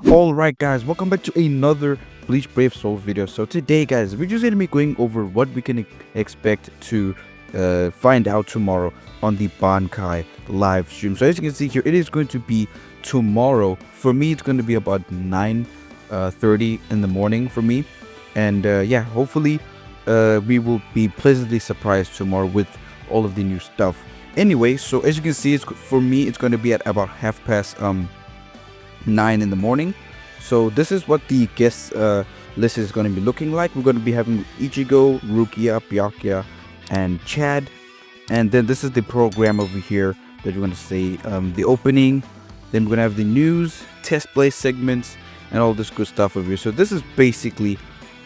Alright guys, welcome back to another Bleach Brave Soul video. So today guys, we're just going to be going over what we can expect to find out tomorrow on the Bankai live stream. So as you can see here, it is going to be tomorrow. For me, it's going to be about 9:30 in the morning for me. And yeah, hopefully we will be pleasantly surprised tomorrow with all of the new stuff. Anyway, so as you can see, for me, it's going to be at about 9:30 in the morning. So this is what the guest list is going to be looking like. We're going to be having Ichigo, Rukia, Byakuya, and Chad. And then this is the program over here that we're going to say the opening. Then we're going to have the news, test play segments, and all this good stuff over here. So this is basically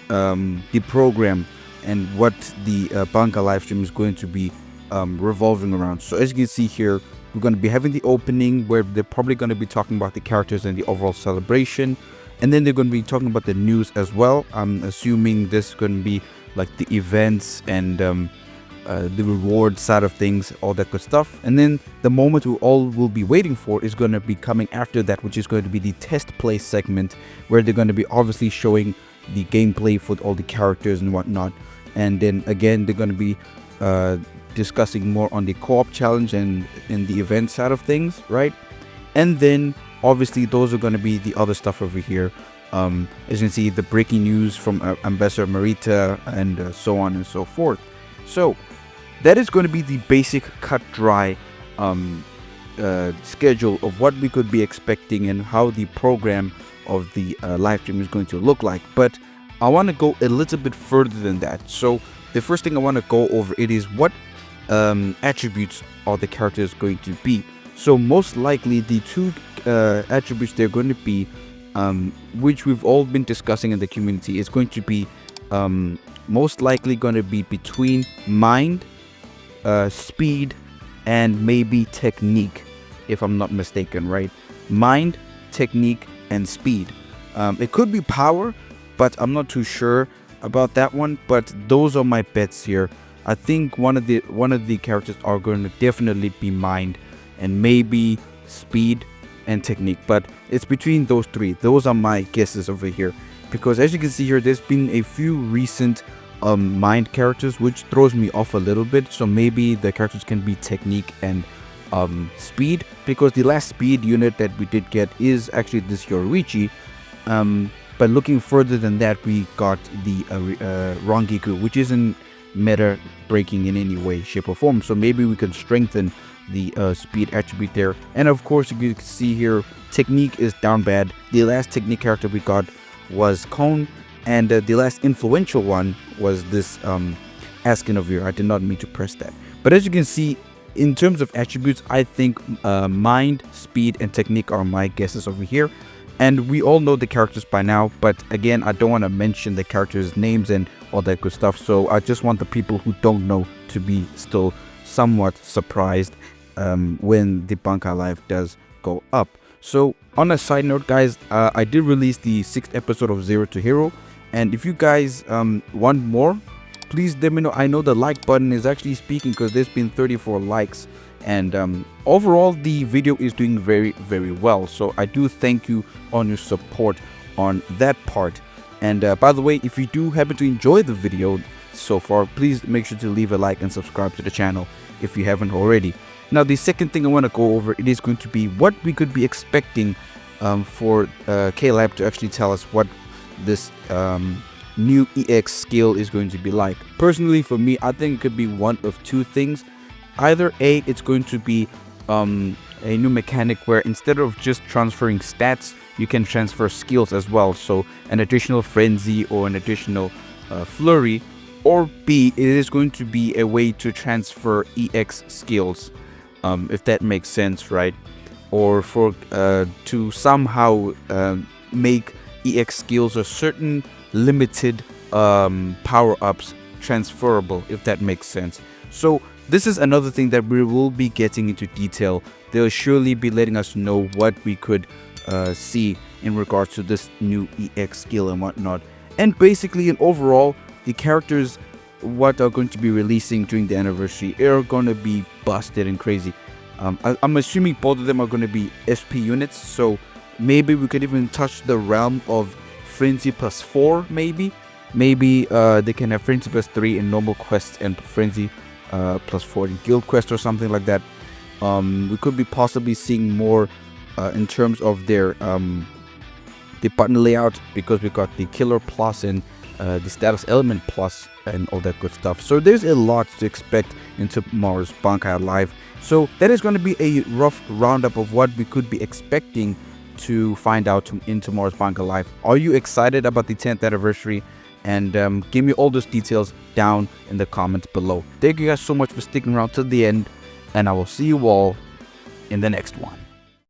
the program and what the Bankai live stream is going to be revolving around. So as you can see here, we're going to be having the opening where they're probably going to be talking about the characters and the overall celebration. And then they're going to be talking about the news as well. I'm assuming this is going to be like the events and the reward side of things, all that good stuff. And then the moment we all will be waiting for is going to be coming after that, which is going to be the test play segment, where they're going to be obviously showing the gameplay for all the characters and whatnot. And then again, they're going to be discussing more on the co-op challenge and in the event side of things, right? And then obviously those are going to be the other stuff over here. As you can see, the breaking news from Ambassador Marita and so on and so forth. So that is going to be the basic cut dry schedule of what we could be expecting and how the program of the live stream is going to look like. But I want to go a little bit further than that. So the first thing I want to go over it is what attributes are the characters going to be. So most likely the two attributes they're going to be, which we've all been discussing in the community, is going to be most likely going to be between mind, speed, and maybe technique, if I'm not mistaken, right? Mind, technique, and speed. It could be power, but I'm not too sure about that one. But those are my bets here. I think one of the characters are going to definitely be mind and maybe speed and technique, but it's between those three. Those are my guesses over here, because as you can see here, there's been a few recent mind characters which throws me off a little bit. So maybe the characters can be technique and speed, because the last speed unit that we did get is actually this Yoruichi. But looking further than that, we got the Rangiku, which isn't meta breaking in any way, shape, or form. So maybe we can strengthen the speed attribute there. And of course, you can see here, technique is down bad. The last technique character we got was Cone, and the last influential one was this Askin. I did not mean to press that. But as you can see, in terms of attributes, I think mind, speed, and technique are my guesses over here. And we all know the characters by now, but again, I don't want to mention the characters' names and all that good stuff. So I just want the people who don't know to be still somewhat surprised when the Bankai Live does go up. So on a side note, guys, I did release the 6th episode of Zero to Hero. And if you guys want more, please let me know. I know the like button is actually speaking, because there's been 34 likes. And overall, the video is doing very, very well. So I do thank you on your support on that part. And by the way, if you do happen to enjoy the video so far, please make sure to leave a like and subscribe to the channel if you haven't already. Now, the second thing I want to go over, it is going to be what we could be expecting for K-Lab to actually tell us what this new EX skill is going to be like. Personally, for me, I think it could be one of two things. Either A, it's going to be a new mechanic where instead of just transferring stats, you can transfer skills as well. So an additional frenzy or an additional flurry. Or B, it is going to be a way to transfer EX skills, if that makes sense, right? Or for to somehow make EX skills or certain limited power-ups transferable, if that makes sense. So this is another thing that we will be getting into detail. They'll surely be letting us know what we could see in regards to this new EX skill and whatnot. And basically, and overall, the characters what are going to be releasing during the anniversary are going to be busted and crazy. I'm assuming both of them are going to be SP units. So Maybe we could even touch the realm of Frenzy plus 4, maybe they can have Frenzy plus 3 in normal quests and Frenzy plus 4 in guild quest or something like that. We could be possibly seeing more in terms of their the button layout, because we got the killer plus and the status element plus and all that good stuff. So there's a lot to expect in tomorrow's Bankai Live. So that is going to be a rough roundup of what we could be expecting to find out in tomorrow's Bankai Live. Are you excited about the 10th anniversary? And give me all those details down in the comments below. Thank you guys so much for sticking around till the end, and I will see you all in the next one.